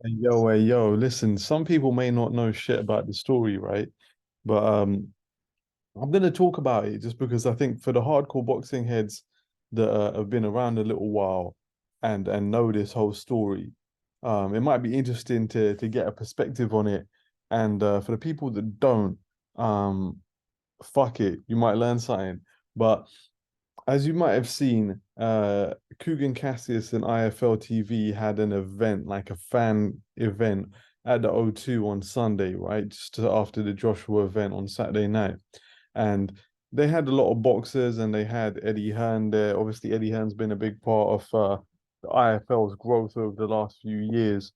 Hey, yo, listen, some people may not know shit about the story, right? But I'm gonna talk about it just because I think for the hardcore boxing heads that have been around a little while and know this whole story, it might be interesting to get a perspective on it. And for the people that don't, um, fuck it, you might learn something. But as you might have seen, Kugan Cassius and IFL TV had an event, like a fan event at the O2 on Sunday, right? Just after the Joshua event on Saturday night. And they had a lot of boxers and they had Eddie Hearn there. Obviously, Eddie Hearn's been a big part of the IFL's growth over the last few years.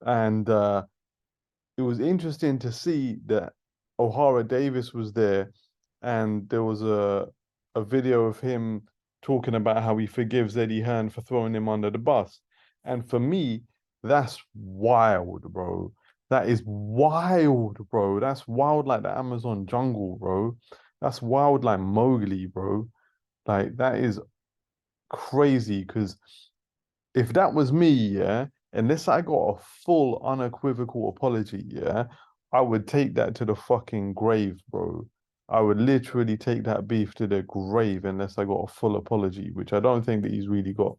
And it was interesting to see that Ohara Davis was there, and there was a video of him talking about how he forgives Eddie Hearn for throwing him under the bus. And for me, that's wild, bro. That is wild, bro. That's wild like the Amazon jungle, bro. That's wild like Mowgli, bro. Like that is crazy because if that was me, yeah, unless I got a full unequivocal apology, yeah, I would take that to the fucking grave, bro. I would literally take that beef to the grave unless I got a full apology, which I don't think that he's really got.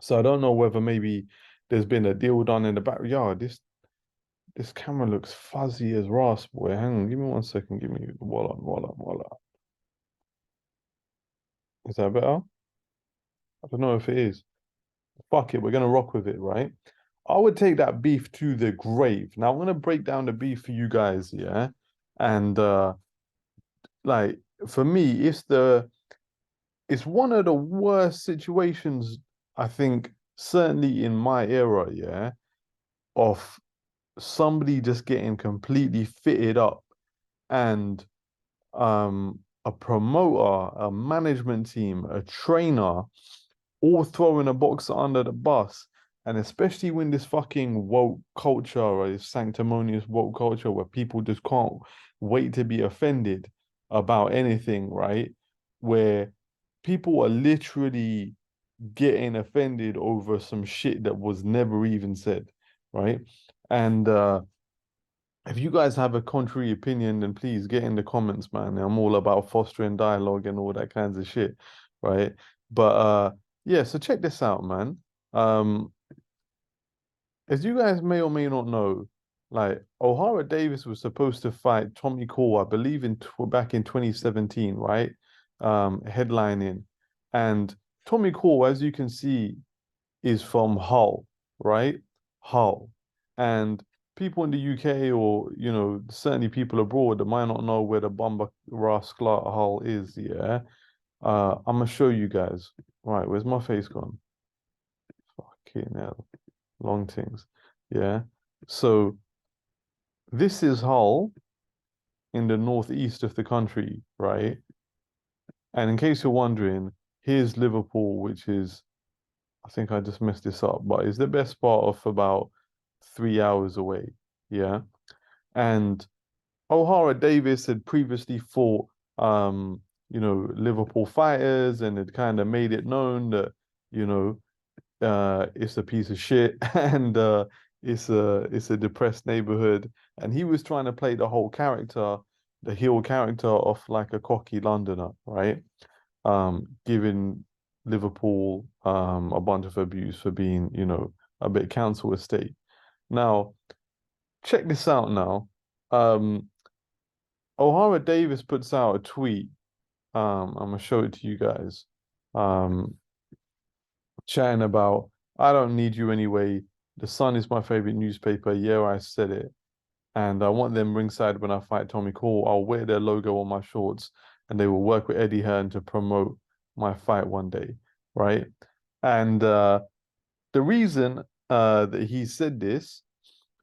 So I don't know whether maybe there's been a deal done in the backyard. This camera looks fuzzy as Ross, boy. Hang on, give me 1 second. Give me voila. Is that better? I don't know if it is. Fuck it, we're gonna rock with it, right? I would take that beef to the grave. Now I'm gonna break down the beef for you guys, yeah? And like for me, it's one of the worst situations, I think, certainly in my era, yeah, of somebody just getting completely fitted up and a promoter, a management team, a trainer all throwing a boxer under the bus. And especially when this fucking woke culture or this sanctimonious woke culture where people just can't wait to be offended about anything, right? Where people are literally getting offended over some shit that was never even said, right? And if you guys have a contrary opinion, then please get in the comments, man. I'm all about fostering dialogue and all that kinds of shit, right? But yeah, so check this out, man. Um, as you guys may or may not know, like O'Hara Davis was supposed to fight Tommy Coyle, I believe back in 2017, right? Headlining. And Tommy Coyle, as you can see, is from Hull, right? Hull. And people in the UK or, certainly people abroad that might not know where the Bomber Rascal Hull is, yeah. I'm gonna show you guys. Right, where's my face gone? Fucking hell. Long things. Yeah. So this is Hull in the northeast of the country, right? And in case you're wondering, here's Liverpool, which is I think I just messed this up, but it's the best part of about 3 hours away. Yeah. And O'Hara Davis had previously fought, Liverpool fighters and had kind of made it known that, you know, it's a piece of shit and it's a depressed neighborhood. And he was trying to play the whole character, the heel character of like a cocky Londoner, right? Giving Liverpool a bunch of abuse for being, a bit council estate. Now, check this out now. Um, O'Hara Davis puts out a tweet. I'm gonna show it to you guys. Um, Chatting about, I don't need you anyway. The Sun is my favorite newspaper. Yeah, I said it. And I want them ringside when I fight Tommy Coyle. I'll wear their logo on my shorts, and they will work with Eddie Hearn to promote my fight one day, right? And the reason that he said this,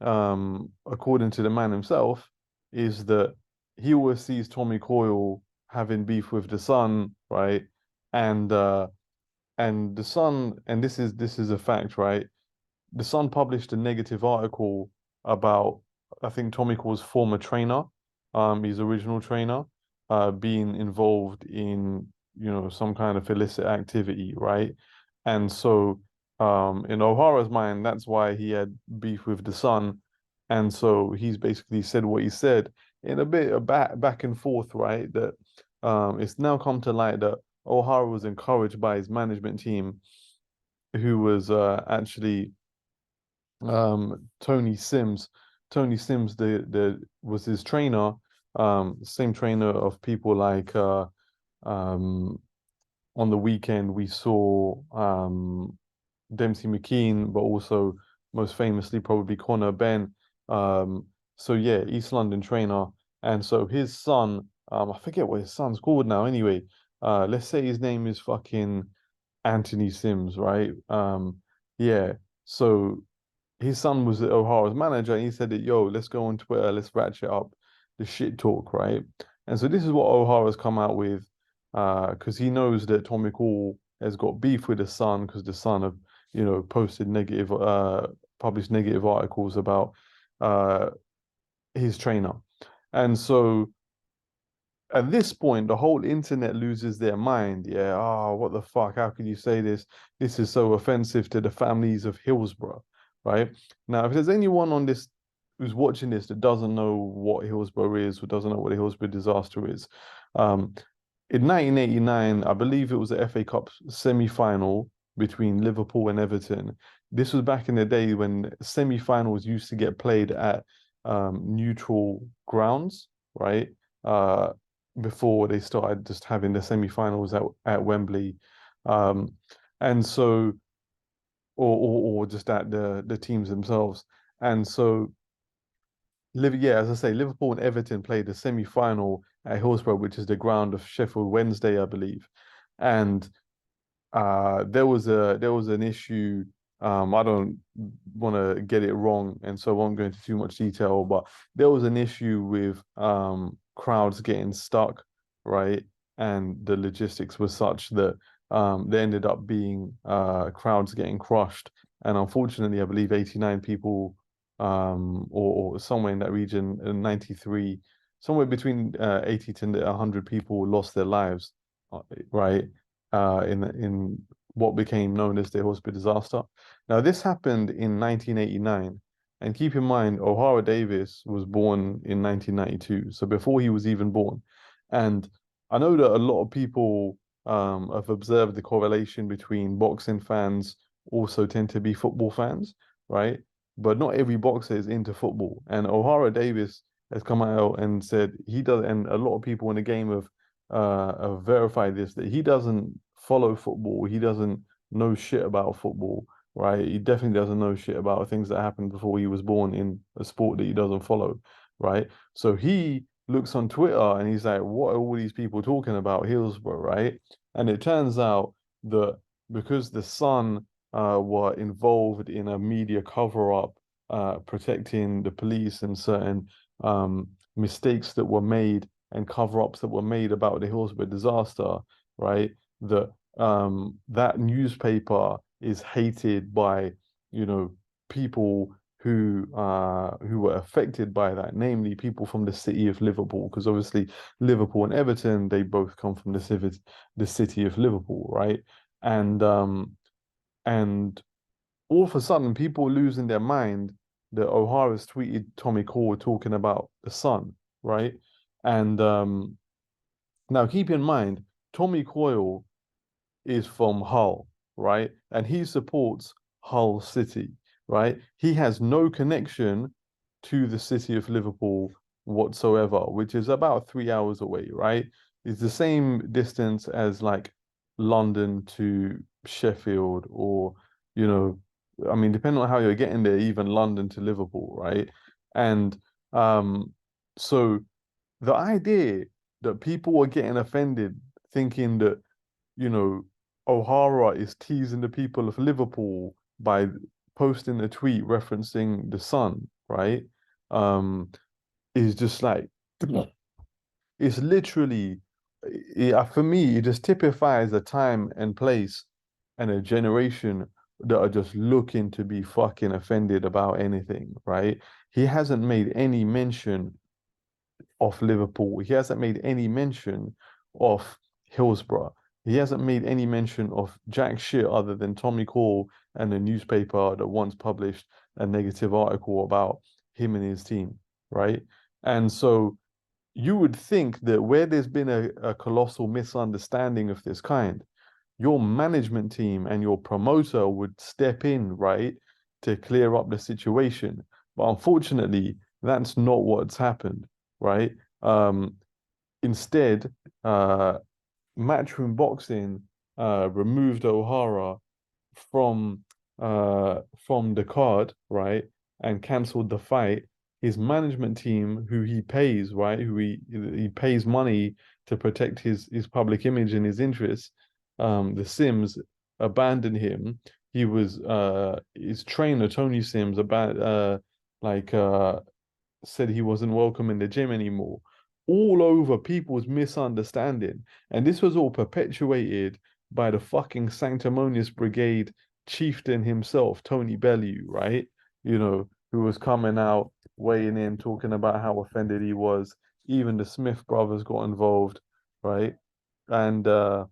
according to the man himself, is that he always sees Tommy Coyle having beef with the Sun, right? And the Sun, and this is a fact, right? The Sun published a negative article about, I think, Tommy Coyle's former trainer, his original trainer, being involved in, some kind of illicit activity, right? And so in O'Hara's mind, that's why he had beef with the Sun, and so he's basically said what he said in a bit of back and forth, right? That it's now come to light that O'Hara was encouraged by his management team, who was actually Tony Sims. Tony Sims, the was his trainer, same trainer of people like um on the weekend we saw Dempsey McKean, but also most famously probably Connor Ben. Um, so yeah, East London trainer, and so his son, I forget what his son's called now. Anyway, let's say his name is fucking Anthony Sims, right? Yeah. So his son was O'Hara's manager, and he said that, yo, let's go on Twitter, let's ratchet up the shit talk, right? And so this is what O'Hara's come out with, because he knows that Tommy Coyle has got beef with the Sun because the Sun have, posted published negative articles about uh his trainer. And so at this point, the whole internet loses their mind. Yeah, what the fuck? How can you say this? This is so offensive to the families of Hillsborough, right? Now, if there's anyone on this who's watching this that doesn't know what Hillsborough is or doesn't know what the Hillsborough disaster is, um, in 1989, I believe it was the FA Cup semi-final between Liverpool and Everton. This was back in the day when semi-finals used to get played at neutral grounds, right? Uh, Before they started just having the semi-finals at Wembley, um, and so or just at the teams themselves, and so yeah, as I say, Liverpool and Everton played the semi-final at Hillsborough, which is the ground of Sheffield Wednesday, I believe, and there was an issue. I don't want to get it wrong, and so I won't go into too much detail. But there was an issue with crowds getting stuck, right? And the logistics was such that there ended up being crowds getting crushed, and unfortunately, I believe 89 people, or somewhere in that region, 93, somewhere between 80 to 100 people lost their lives, right? In what became known as the Horsby disaster. Now, this happened in 1989, and keep in mind, O'Hara Davis was born in 1992, so before he was even born. And I know that a lot of people have observed the correlation between boxing fans also tend to be football fans, right? But not every boxer is into football. And O'Hara Davis has come out and said he does, and a lot of people in the game have verified this, that he doesn't follow football. He doesn't know shit about football, right? He definitely doesn't know shit about things that happened before he was born in a sport that he doesn't follow, right? So he looks on Twitter and he's like, what are all these people talking about Hillsborough, right? And it turns out that because the Sun were involved in a media cover-up, protecting the police and certain mistakes that were made and cover-ups that were made about the Hillsborough disaster, right? That that newspaper is hated by, people who were affected by that, namely people from the city of Liverpool, because obviously Liverpool and Everton, they both come from the city of Liverpool, right? And all of a sudden people losing their mind that O'Hara's tweeted Tommy Coyle talking about the Sun, right? And now keep in mind, Tommy Coyle is from Hull, right? And he supports Hull City, right? He has no connection to the city of Liverpool whatsoever, which is about 3 hours away, right? It's the same distance as like London to Sheffield, or, you know, I mean, depending on how you're getting there, even London to Liverpool, right? And um, so the idea that people are getting offended thinking that, you know, O'Hara is teasing the people of Liverpool by posting a tweet referencing the Sun, right? Um, is just like, it's literally, for me, it just typifies a time and place and a generation that are just looking to be fucking offended about anything, right? He hasn't made any mention of Liverpool. He hasn't made any mention of Hillsborough. He hasn't made any mention of jack shit other than Tommy Coyle and a newspaper that once published a negative article about him and his team, right? And so you would think that where there's been a colossal misunderstanding of this kind, your management team and your promoter would step in, right, to clear up the situation. But unfortunately, that's not what's happened, right? Instead, Matchroom Boxing removed Ohara from from the card, right, and cancelled the fight. His management team, who he pays, right, who he pays money to protect his public image and his interests, the Sims abandoned him. He was his trainer Tony Sims about like said he wasn't welcome in the gym anymore. All over people's misunderstanding. And this was all perpetuated by the fucking sanctimonious brigade chieftain himself, Tony Bellew, right? You know, who was coming out, weighing in, talking about how offended he was. Even the Smith brothers got involved, right? And the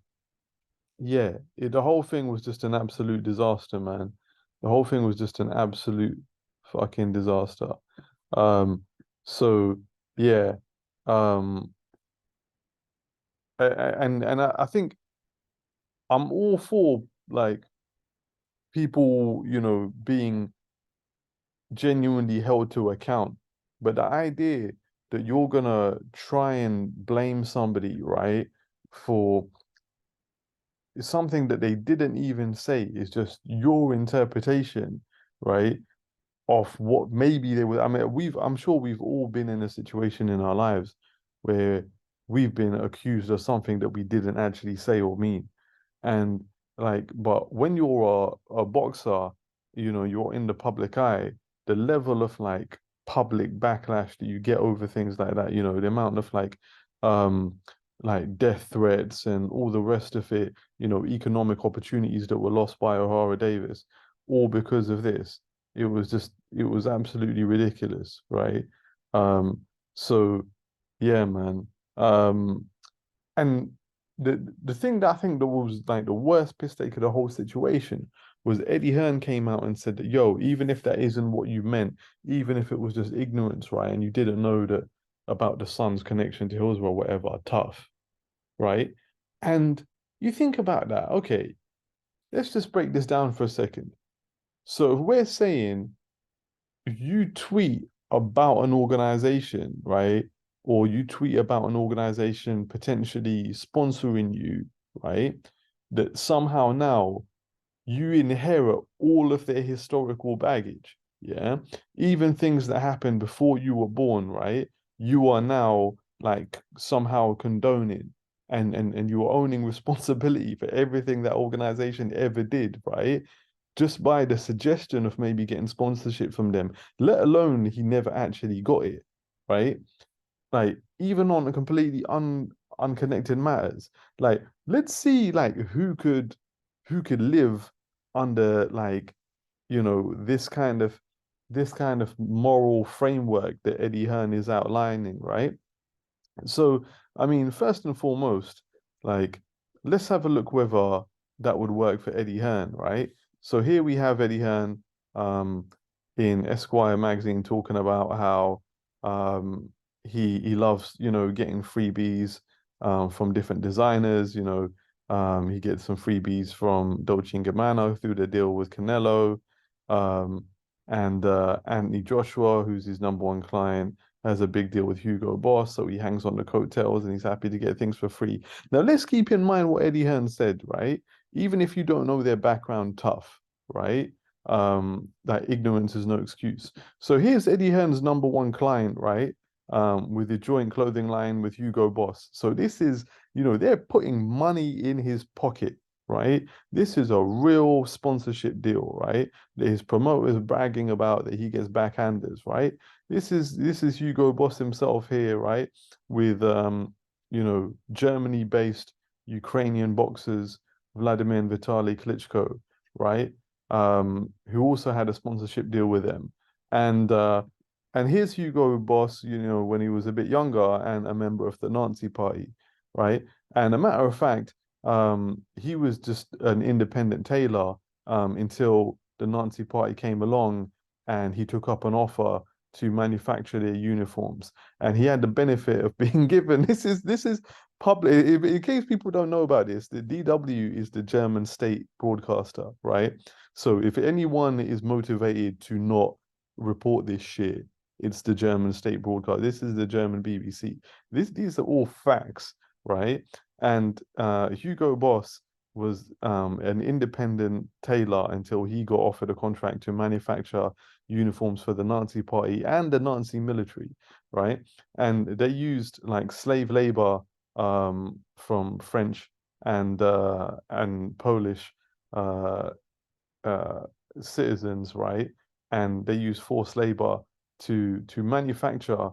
whole thing was just an absolute disaster, man. The whole thing was just an absolute fucking disaster. Um, so yeah, um, and I think I'm all for like people, being genuinely held to account, but the idea that you're gonna try and blame somebody, right, for something that they didn't even say is just your interpretation, right? Of what maybe they were. I mean, I'm sure we've all been in a situation in our lives where we've been accused of something that we didn't actually say or mean. And like, but when you're a boxer, you're in the public eye, the level of like public backlash that you get over things like that, the amount of um, like death threats and all the rest of it, economic opportunities that were lost by O'Hara Davis, all because of this. It was absolutely ridiculous, right? Um, so yeah, man. And the thing that I think that was like the worst piss take of the whole situation was Eddie Hearn came out and said that, yo, even if that isn't what you meant, even if it was just ignorance, right, and you didn't know that about the son's connection to Hillsborough, whatever, tough, right? And you think about that, okay, let's just break this down for a second. So if we're saying if you tweet about an organization, right? Or you tweet about an organization potentially sponsoring you, right? That somehow now you inherit all of their historical baggage. Yeah. Even things that happened before you were born, right? You are now like somehow condoning and you are owning responsibility for everything that organization ever did, right? Just by the suggestion of maybe getting sponsorship from them, let alone he never actually got it, right? Like even on a completely unconnected matters. Like let's see like who could live under like, this kind of moral framework that Eddie Hearn is outlining, right? So, I mean, first and foremost, like, let's have a look whether that would work for Eddie Hearn, right? So here we have Eddie Hearn um, in Esquire magazine talking about how he loves, getting freebies from different designers, he gets some freebies from Dolce & Gabbana through the deal with Canelo, um, and Anthony Joshua, who's his number one client has a big deal with Hugo Boss, so he hangs on the coattails and he's happy to get things for free. Now, let's keep in mind what Eddie Hearn said, right? Even if you don't know their background, tough, right? That ignorance is no excuse. So here's Eddie Hearn's number one client, right? With the joint clothing line with Hugo Boss. So this is, they're putting money in his pocket, right? This is a real sponsorship deal, right? That his promoters bragging about that he gets backhanders, right? This is Hugo Boss himself here, right? With Germany-based Ukrainian boxers Vladimir and Vitaly Klitschko, right? Who also had a sponsorship deal with them. And here's Hugo Boss, when he was a bit younger and a member of the Nazi Party, right? And a matter of fact, he was just an independent tailor until the Nazi Party came along and he took up an offer to manufacture their uniforms. And he had the benefit of being given this is public. In case people don't know about this, the DW is the German state broadcaster, right? So if anyone is motivated to not report this shit, it's the German state broadcast. This is the German BBC. These are all facts, right? And Hugo Boss was an independent tailor until he got offered a contract to manufacture uniforms for the Nazi Party and the Nazi military, right? And they used like slave labor from French and Polish uh, uh, citizens, right? And they used forced labor to manufacture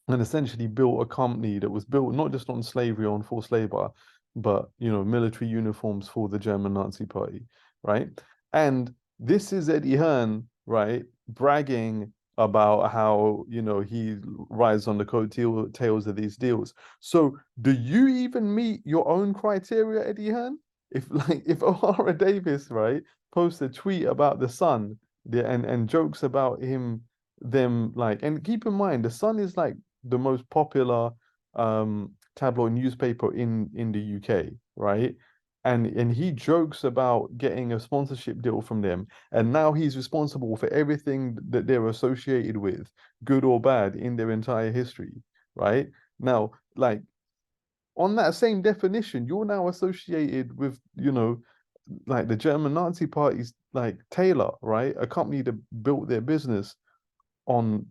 and essentially built a company that was built not just on slavery or on forced labor, but military uniforms for the German Nazi Party, right? And this is Eddie Hearn, right, bragging about how he rides on the coattails of these deals. So, do you even meet your own criteria, Eddie Hearn? If Ohara Davis, right, posts a tweet about the Sun, and jokes about them and keep in mind the Sun is like the most popular tabloid newspaper in the UK, right? And he jokes about getting a sponsorship deal from them, and now he's responsible for everything that they're associated with, good or bad, in their entire history, right? Now, like on that same definition, you're now associated with, like the German Nazi party's like Taylor, right? A company that built their business on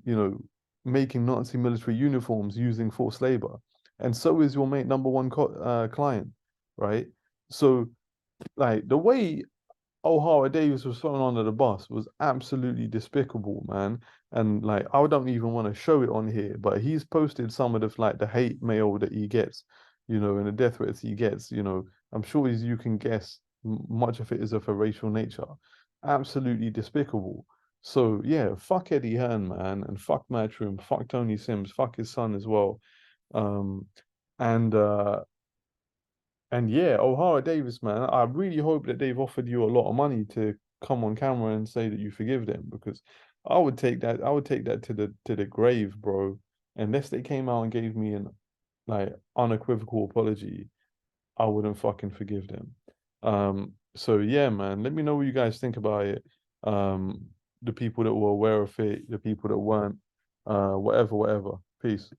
making Nazi military uniforms using forced labor, and so is your mate number one client, right? So like the way O'Hara Davis was thrown under the bus was absolutely despicable, man. And like I don't even want to show it on here, but he's posted some of the hate mail that he gets, and the death threats he gets. I'm sure as you can guess, much of it is of a racial nature. Absolutely despicable. So yeah, fuck Eddie Hearn, man, and fuck Matchroom, fuck Tony Sims, fuck his son as well. Um, and uh, and yeah, O'Hara Davis, man, I really hope that they've offered you a lot of money to come on camera and say that you forgive them, because I would take that. I would take that to the grave, bro. Unless they came out and gave me an like unequivocal apology, I wouldn't fucking forgive them. So yeah, man, let me know what you guys think about it. The people that were aware of it, the people that weren't, whatever, whatever. Peace.